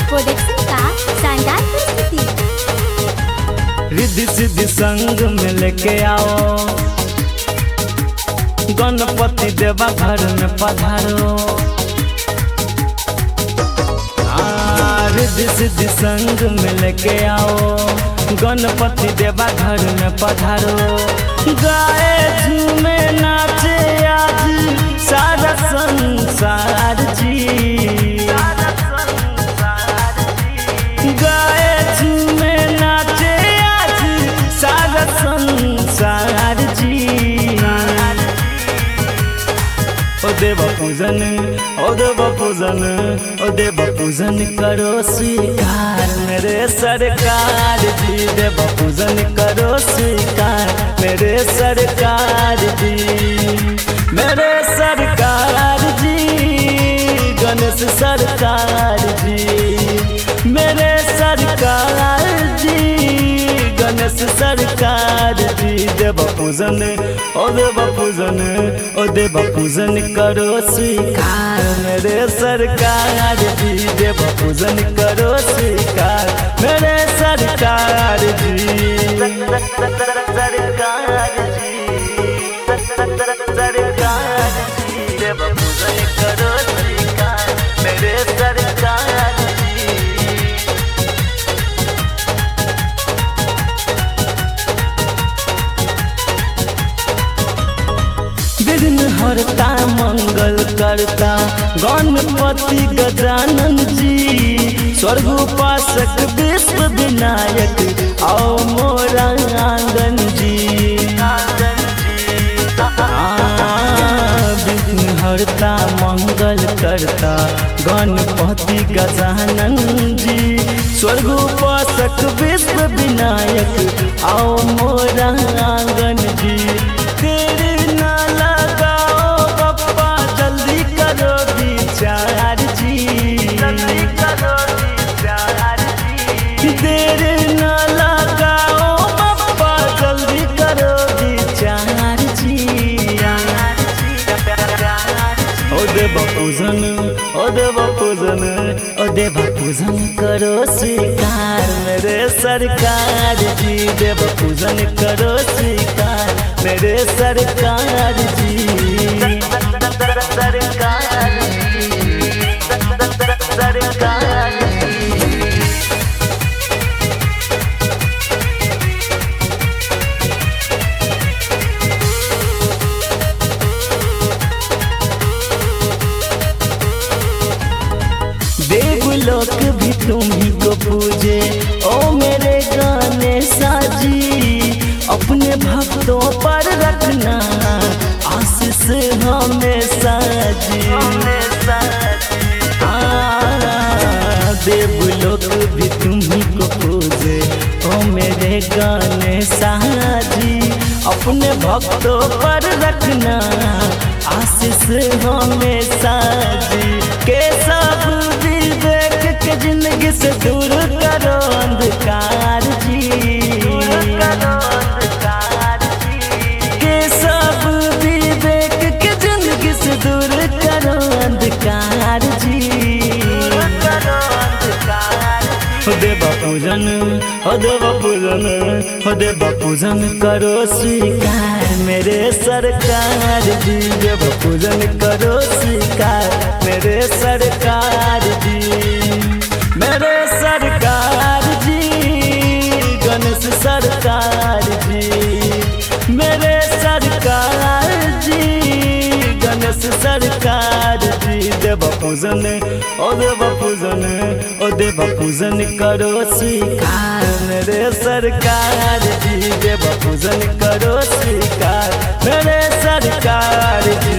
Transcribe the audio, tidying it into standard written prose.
Production का शानदार प्रस्तुति। रिद्धि सिद्धि संग में लेके आओ, गणपति देवा घर में पधारो। रिद्धि सिद्धि संग में लेके आओ, गणपति देवा घर में पधारो। गाए झूमे नाचे आज सारा संसार जी, गाए झूमे नाचे आज सारा संसार जी। ओ देव पूजन, ओ देव पूजन, ओ देव पूजन करो स्वीकार मेरे सरकार जी। देव पूजन करो स्वीकार मेरे सरकार जी, मेरे सरकार जी। गणेश सरकार जी, मेरे सरकार जी। गणेश सरकार जी। देव पूजन, ओ देव पूजन, ओ देव पूजन करो स्वीकार मेरे सरकार जी। देव पूजन करो स्वीकार मेरे सरकार जी, सरकार जी, सरकार जी। देव पूजन करो स्वीकार मेरे सरकार जी। विघ्न हरता मंगल करता गणपति गजानन जी। स्वर्ग उपासक विश्व विनायक आओ मोरा आंगन जी। विघ्न हरता मंगल करता गणपति गजानन जी। स्वर्ग उपासक विश्व विनायक आओ मोरा आंगन जी। तेरे ना लगाओ बप्पा जल्दी करो विचार जी, जल्दी करो विचार जी। तेरे ना लगाओ बप्पा जल्दी करो विचार जी। ओ देव पूजन, ओ देव पूजन, ओ देव पूजन करो स्वीकार मेरे सरकार जी। देव पूजन करो स्वीकार मेरे सरकार जी, सरकार जी, सरकार जी। देवलोक भी तुम्ही को पूजे ओ मेरे गाने साजी। अपने भक्तों पर रखना आशीष हमेशा जी। देवलोक भी तुम्ही को पूजे ओ मेरे गाने साजी। अपने भक्तों पर रखना आशीष हमेशा जी। के सब विवेक के जिंदगी से दूर करो अंधकार जी, के सब विवेक के जिंदगी से दूर करो अंधकार जी। हो देव पूजन, हो देव पूजन, हो देव पूजन करो स्वीकार मेरे सरकार जी। देव पूजन करो स्वीकार मेरे सरकार जी, मेरे सरकार जी। गणेश सरकार जी, मेरे सरकार जी। गणेश सरकार जी। देव पूजन, ओ देव पूजन, ओ देव पूजन करो स्वीकार मेरे सरकार जी। देव पूजन करो स्वीकार मेरे सरकार जी।